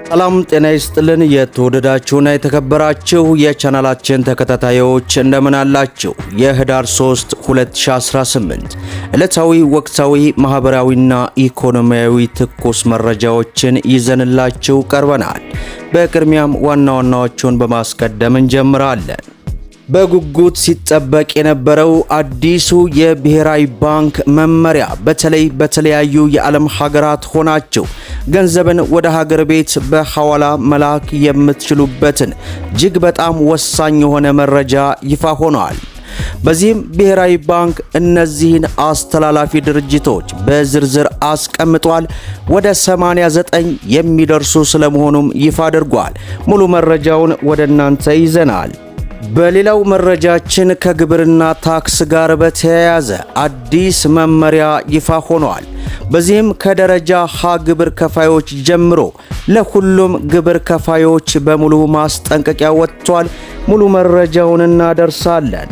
ሰላም ጤና ይስጥልን የተወደዳችሁና የተከበራችሁ የቻናላችን ተከታታዮች እንደምን አላችሁ? የህዳር 3 2018 ዕለታዊ ወቅታዊ ማህበራዊና ኢኮኖሚያዊ ትኩስ መረጃዎችን ይዘንላችሁ ቀርበናል። በቅድሚያም ዋና ዋናዎቹን በማስቀደም እንጀምራለን። በጉጉት ሲጠበቅ የነበረው አዲሱ የብሔራዊ ባንክ መመሪያ በተለይ በተለያዩ የዓለም ሀገራት ሆናችሁ ገንዘብን ወደ ሀገር ቤት በሐዋላ መላክ የምትችሉበትን እጅግ በጣም ወሳኝ የሆነ መረጃ ይፋ ሆኗል። በዚህም ብሔራዊ ባንክ እነዚህን አስተላላፊ ድርጅቶች በዝርዝር አስቀምጧል። ወደ 89 የሚደርሱ ስለመሆኑም ይፋ አድርጓል። ሙሉ መረጃውን ወደ እናንተ ይዘናል። በሌላው መረጃችን ከግብርና ታክስ ጋር በተያያዘ አዲስ መመሪያ ይፋ ሆኗል። በዚህም ከደረጃ ሀ ግብር ከፋዮች ጀምሮ ለሁሉም ግብር ከፋዮች በሙሉ ማስጠንቀቂያ ወጥቷል። ሙሉ መረጃውን እናደርሳለን።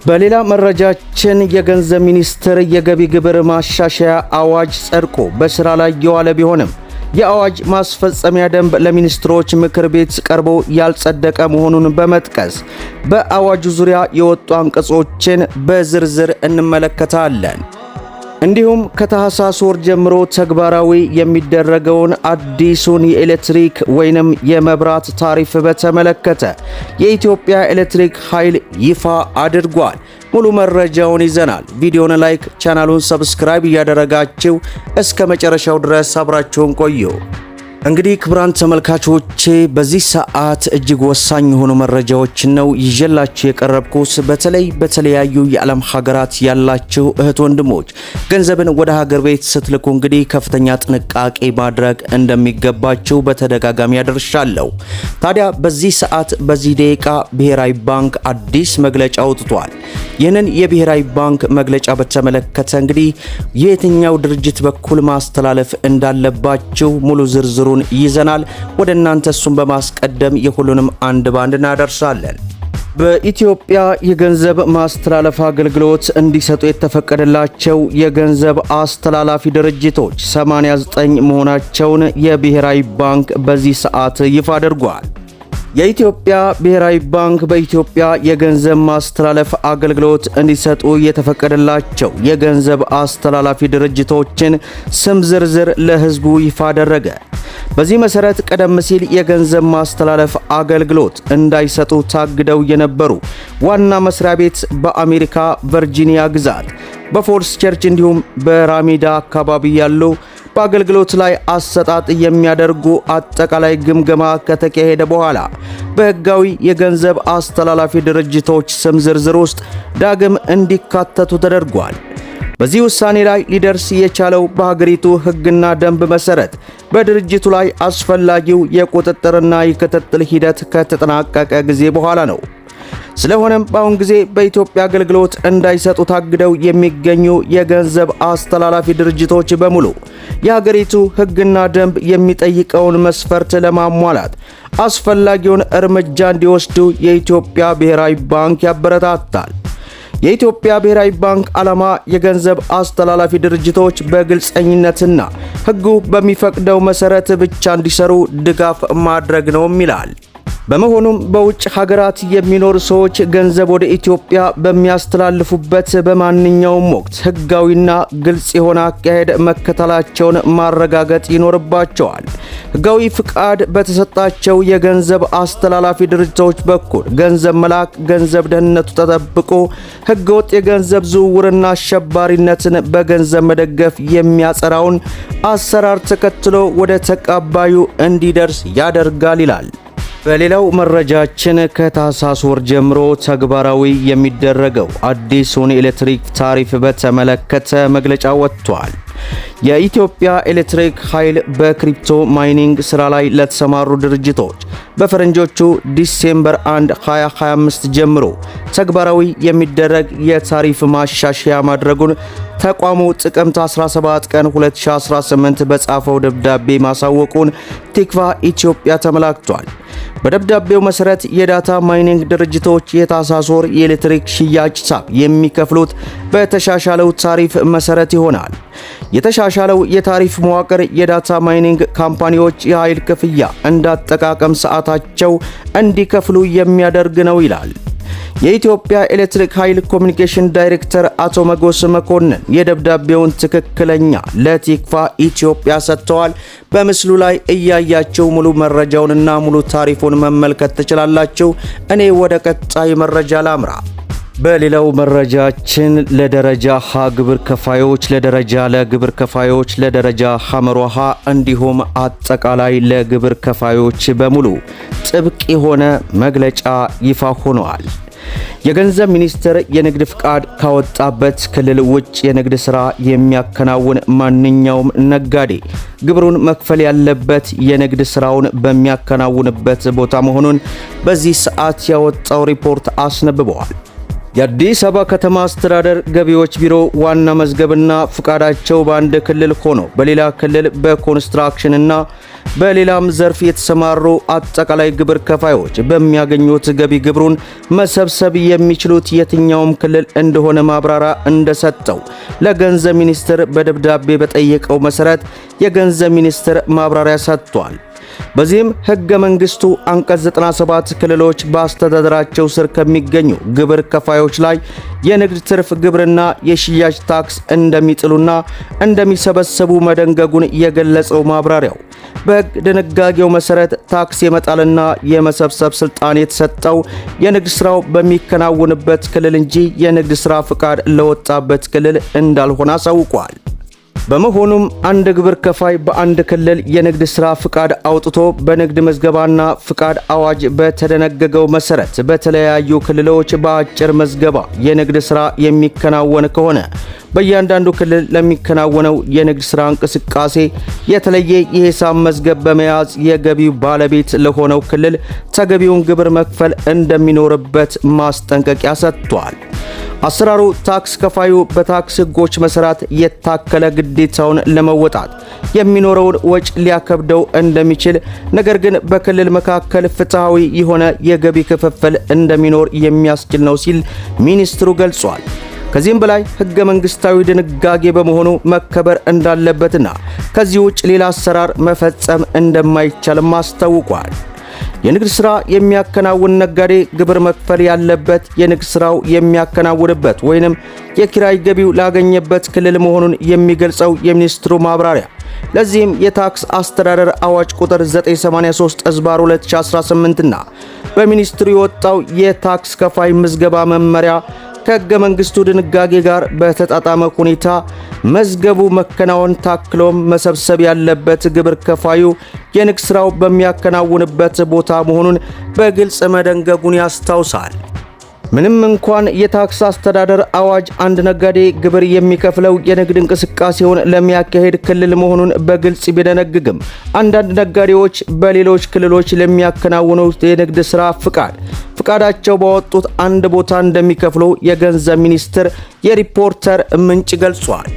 በሌላ መረጃችን የገንዘብ ሚኒስቴር የገቢ ግብር ማሻሻያ አዋጅ ጸድቆ በስራ ላይ የዋለ ቢሆንም የአዋጅ ማስፈጸሚያ ደንብ ለሚኒስትሮች ምክር ቤት ቀርቦ ያልጸደቀ መሆኑን በመጥቀስ በአዋጁ ዙሪያ የወጡ አንቀጾችን በዝርዝር እንመለከታለን። እንዲሁም ከታህሳስ ወር ጀምሮ ተግባራዊ የሚደረገውን አዲሱን የኤሌክትሪክ ወይንም የመብራት ታሪፍ በተመለከተ የኢትዮጵያ ኤሌክትሪክ ኃይል ይፋ አድርጓል። ሙሉ መረጃውን ይዘናል። ቪዲዮውን ላይክ፣ ቻናሉን ሰብስክራይብ እያደረጋችሁ እስከ መጨረሻው ድረስ አብራችሁን ቆዩ። እንግዲህ ክቡራን ተመልካቾቼ በዚህ ሰዓት እጅግ ወሳኝ የሆኑ መረጃዎችን ነው ይዤላችሁ የቀረብኩት። በተለይ በተለያዩ የዓለም ሀገራት ያላችሁ እህት ወንድሞች ገንዘብን ወደ ሀገር ቤት ስትልኩ እንግዲህ ከፍተኛ ጥንቃቄ ማድረግ እንደሚገባችሁ በተደጋጋሚ ያደርሻለሁ። ታዲያ በዚህ ሰዓት በዚህ ደቂቃ ብሔራዊ ባንክ አዲስ መግለጫ አውጥቷል። ይህንን የብሔራዊ ባንክ መግለጫ በተመለከተ እንግዲህ የትኛው ድርጅት በኩል ማስተላለፍ እንዳለባችሁ ሙሉ ዝርዝሩ ይዘናል። ወደ እናንተ እሱን በማስቀደም የሁሉንም አንድ ባንድ እናደርሳለን። በኢትዮጵያ የገንዘብ ማስተላለፍ አገልግሎት እንዲሰጡ የተፈቀደላቸው የገንዘብ አስተላላፊ ድርጅቶች 89 መሆናቸውን የብሔራዊ ባንክ በዚህ ሰዓት ይፋ አድርጓል። የኢትዮጵያ ብሔራዊ ባንክ በኢትዮጵያ የገንዘብ ማስተላለፍ አገልግሎት እንዲሰጡ የተፈቀደላቸው የገንዘብ አስተላላፊ ድርጅቶችን ስም ዝርዝር ለሕዝቡ ይፋ አደረገ። በዚህ መሰረት ቀደም ሲል የገንዘብ ማስተላለፍ አገልግሎት እንዳይሰጡ ታግደው የነበሩ ዋና መስሪያ ቤት በአሜሪካ ቨርጂኒያ ግዛት በፎልስ ቸርች እንዲሁም በራሚዳ አካባቢ ያሉ በአገልግሎት ላይ አሰጣጥ የሚያደርጉ አጠቃላይ ግምገማ ከተካሄደ በኋላ በሕጋዊ የገንዘብ አስተላላፊ ድርጅቶች ስም ዝርዝር ውስጥ ዳግም እንዲካተቱ ተደርጓል። በዚህ ውሳኔ ላይ ሊደርስ የቻለው በሀገሪቱ ሕግና ደንብ መሰረት በድርጅቱ ላይ አስፈላጊው የቁጥጥርና የክትትል ሂደት ከተጠናቀቀ ጊዜ በኋላ ነው። ስለሆነም በአሁን ጊዜ በኢትዮጵያ አገልግሎት እንዳይሰጡ ታግደው የሚገኙ የገንዘብ አስተላላፊ ድርጅቶች በሙሉ የሀገሪቱ ሕግና ደንብ የሚጠይቀውን መስፈርት ለማሟላት አስፈላጊውን እርምጃ እንዲወስዱ የኢትዮጵያ ብሔራዊ ባንክ ያበረታታል። የኢትዮጵያ ብሔራዊ ባንክ ዓላማ የገንዘብ አስተላላፊ ድርጅቶች በግልጸኝነትና ሕጉ በሚፈቅደው መሰረት ብቻ እንዲሰሩ ድጋፍ ማድረግ ነው ይላል። በመሆኑም በውጭ ሀገራት የሚኖሩ ሰዎች ገንዘብ ወደ ኢትዮጵያ በሚያስተላልፉበት በማንኛውም ወቅት ሕጋዊና ግልጽ የሆነ አካሄድ መከተላቸውን ማረጋገጥ ይኖርባቸዋል። ሕጋዊ ፍቃድ በተሰጣቸው የገንዘብ አስተላላፊ ድርጅቶች በኩል ገንዘብ መላክ ገንዘብ ደህንነቱ ተጠብቆ ሕገወጥ የገንዘብ ዝውውርና አሸባሪነትን በገንዘብ መደገፍ የሚያጸራውን አሰራር ተከትሎ ወደ ተቀባዩ እንዲደርስ ያደርጋል ይላል። በሌላው መረጃችን ከታህሳስ ወር ጀምሮ ተግባራዊ የሚደረገው አዲሱን ኤሌክትሪክ ታሪፍ በተመለከተ መግለጫ ወጥቷል። የኢትዮጵያ ኤሌክትሪክ ኃይል በክሪፕቶ ማይኒንግ ስራ ላይ ለተሰማሩ ድርጅቶች በፈረንጆቹ ዲሴምበር 1 2025 ጀምሮ ተግባራዊ የሚደረግ የታሪፍ ማሻሻያ ማድረጉን ተቋሙ ጥቅምት 17 ቀን 2018 በጻፈው ደብዳቤ ማሳወቁን ቲክቫ ኢትዮጵያ ተመላክቷል። በደብዳቤው መሰረት የዳታ ማይኒንግ ድርጅቶች የታህሳስ ወር የኤሌክትሪክ ሽያጭ ሂሳብ የሚከፍሉት በተሻሻለው ታሪፍ መሰረት ይሆናል። የተሻሻለው የታሪፍ መዋቅር የዳታ ማይኒንግ ካምፓኒዎች የኃይል ክፍያ እንዳጠቃቀም ሰዓታቸው እንዲከፍሉ የሚያደርግ ነው ይላል። የኢትዮጵያ ኤሌክትሪክ ኃይል ኮሚኒኬሽን ዳይሬክተር አቶ መጎስ መኮንን የደብዳቤውን ትክክለኛ ለቲክፋ ኢትዮጵያ ሰጥተዋል። በምስሉ ላይ እያያችሁ ሙሉ መረጃውንና ሙሉ ታሪፉን መመልከት ትችላላችሁ። እኔ ወደ ቀጣይ መረጃ ላምራ። በሌላው መረጃችን ለደረጃ ሀ ግብር ከፋዮች፣ ለደረጃ ለ ግብር ከፋዮች፣ ለደረጃ ሐመሮሃ እንዲሁም አጠቃላይ ለግብር ከፋዮች በሙሉ ጥብቅ የሆነ መግለጫ ይፋ ሆኗል። የገንዘብ ሚኒስቴር የንግድ ፍቃድ ካወጣበት ክልል ውጭ የንግድ ሥራ የሚያከናውን ማንኛውም ነጋዴ ግብሩን መክፈል ያለበት የንግድ ሥራውን በሚያከናውንበት ቦታ መሆኑን በዚህ ሰዓት ያወጣው ሪፖርት አስነብበዋል። የአዲስ አበባ ከተማ አስተዳደር ገቢዎች ቢሮ ዋና መዝገብና ፍቃዳቸው በአንድ ክልል ሆኖ በሌላ ክልል በኮንስትራክሽንና በሌላም ዘርፍ የተሰማሩ አጠቃላይ ግብር ከፋዮች በሚያገኙት ገቢ ግብሩን መሰብሰብ የሚችሉት የትኛውም ክልል እንደሆነ ማብራሪያ እንደሰጠው ለገንዘብ ሚኒስቴር በደብዳቤ በጠየቀው መሰረት የገንዘብ ሚኒስቴር ማብራሪያ ሰጥቷል። በዚህም ሕገ መንግስቱ አንቀጽ 97 ክልሎች በአስተዳደራቸው ስር ከሚገኙ ግብር ከፋዮች ላይ የንግድ ትርፍ ግብርና የሽያጭ ታክስ እንደሚጥሉና እንደሚሰበሰቡ መደንገጉን የገለጸው ማብራሪያው በሕግ ድንጋጌው መሰረት ታክስ የመጣልና የመሰብሰብ ስልጣን የተሰጠው የንግድ ሥራው በሚከናወንበት ክልል እንጂ የንግድ ሥራ ፍቃድ ለወጣበት ክልል እንዳልሆነ አሳውቋል። በመሆኑም አንድ ግብር ከፋይ በአንድ ክልል የንግድ ሥራ ፍቃድ አውጥቶ በንግድ መዝገባና ፍቃድ አዋጅ በተደነገገው መሰረት በተለያዩ ክልሎች በአጭር መዝገባ የንግድ ሥራ የሚከናወን ከሆነ በእያንዳንዱ ክልል ለሚከናወነው የንግድ ሥራ እንቅስቃሴ የተለየ የሂሳብ መዝገብ በመያዝ የገቢው ባለቤት ለሆነው ክልል ተገቢውን ግብር መክፈል እንደሚኖርበት ማስጠንቀቂያ ሰጥቷል። አሰራሩ ታክስ ከፋዩ በታክስ ሕጎች መሰረት የታከለ ግዴታውን ለመወጣት የሚኖረውን ወጪ ሊያከብደው እንደሚችል፣ ነገር ግን በክልል መካከል ፍትሃዊ የሆነ የገቢ ክፍፍል እንደሚኖር የሚያስችል ነው ሲል ሚኒስትሩ ገልጿል። ከዚህም በላይ ሕገ መንግስታዊ ድንጋጌ በመሆኑ መከበር እንዳለበትና ከዚህ ውጭ ሌላ አሰራር መፈጸም እንደማይቻልም አስታውቋል። የንግድ ሥራ የሚያከናውን ነጋዴ ግብር መክፈል ያለበት የንግድ ሥራው የሚያከናውንበት ወይንም የኪራይ ገቢው ላገኘበት ክልል መሆኑን የሚገልጸው የሚኒስትሩ ማብራሪያ ለዚህም የታክስ አስተዳደር አዋጅ ቁጥር 983/2018 እና በሚኒስትሩ የወጣው የታክስ ከፋይ ምዝገባ መመሪያ ከሕገ መንግስቱ ድንጋጌ ጋር በተጣጣመ ሁኔታ መዝገቡ መከናወን ታክሎም መሰብሰብ ያለበት ግብር ከፋዩ የንግድ ሥራው በሚያከናውንበት ቦታ መሆኑን በግልጽ መደንገጉን ያስታውሳል። ምንም እንኳን የታክስ አስተዳደር አዋጅ አንድ ነጋዴ ግብር የሚከፍለው የንግድ እንቅስቃሴውን ለሚያካሄድ ክልል መሆኑን በግልጽ ቢደነግግም አንዳንድ ነጋዴዎች በሌሎች ክልሎች ለሚያከናውኑት የንግድ ሥራ ፍቃዳቸው ባወጡት አንድ ቦታ እንደሚከፍሉ የገንዘብ ሚኒስቴር የሪፖርተር ምንጭ ገልጿል።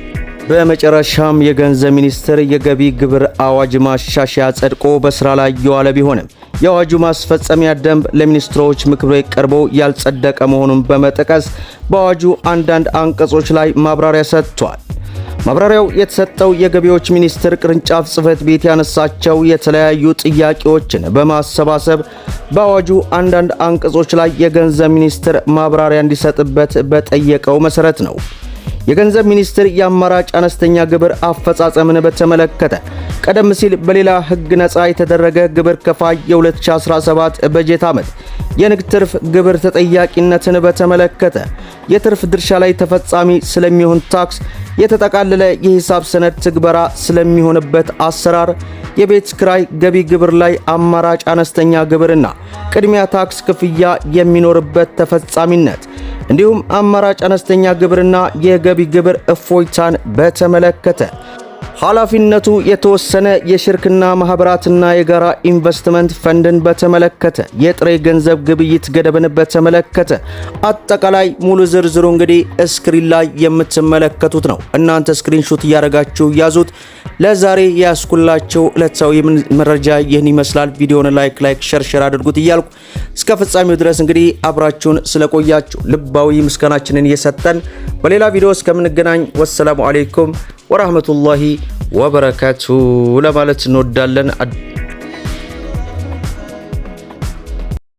በመጨረሻም የገንዘብ ሚኒስቴር የገቢ ግብር አዋጅ ማሻሻያ ጸድቆ በስራ ላይ የዋለ ቢሆንም የአዋጁ ማስፈጸሚያ ደንብ ለሚኒስትሮች ምክር ቤት ቀርቦ ያልጸደቀ መሆኑን በመጥቀስ በአዋጁ አንዳንድ አንቀጾች ላይ ማብራሪያ ሰጥቷል። ማብራሪያው የተሰጠው የገቢዎች ሚኒስቴር ቅርንጫፍ ጽሕፈት ቤት ያነሳቸው የተለያዩ ጥያቄዎችን በማሰባሰብ በአዋጁ አንዳንድ አንቀጾች ላይ የገንዘብ ሚኒስቴር ማብራሪያ እንዲሰጥበት በጠየቀው መሰረት ነው። የገንዘብ ሚኒስቴር የአማራጭ አነስተኛ ግብር አፈጻጸምን በተመለከተ ቀደም ሲል በሌላ ሕግ ነፃ የተደረገ ግብር ከፋይ የ2017 በጀት ዓመት የንግድ ትርፍ ግብር ተጠያቂነትን በተመለከተ የትርፍ ድርሻ ላይ ተፈጻሚ ስለሚሆን ታክስ፣ የተጠቃለለ የሂሳብ ሰነድ ትግበራ ስለሚሆንበት አሰራር፣ የቤት ክራይ ገቢ ግብር ላይ አማራጭ አነስተኛ ግብርና ቅድሚያ ታክስ ክፍያ የሚኖርበት ተፈጻሚነት እንዲሁም አማራጭ አነስተኛ ግብርና የገቢ ግብር እፎይታን በተመለከተ ኃላፊነቱ የተወሰነ የሽርክና ማህበራትና የጋራ ኢንቨስትመንት ፈንድን በተመለከተ የጥሬ ገንዘብ ግብይት ገደብን በተመለከተ አጠቃላይ ሙሉ ዝርዝሩ እንግዲህ ስክሪን ላይ የምትመለከቱት ነው። እናንተ ስክሪንሾት እያደረጋችሁ ያዙት። ለዛሬ ያስኩላችሁ ዕለታዊ መረጃ ይህን ይመስላል። ቪዲዮውን ላይክ ሸር አድርጉት እያልኩ እስከ ፍጻሜው ድረስ እንግዲህ አብራችሁን ስለቆያችሁ ልባዊ ምስጋናችንን እየሰጠን በሌላ ቪዲዮ እስከምንገናኝ ወሰላሙ አለይኩም ወራህመቱላሂ ወበረካቱ ለማለት እንወዳለን።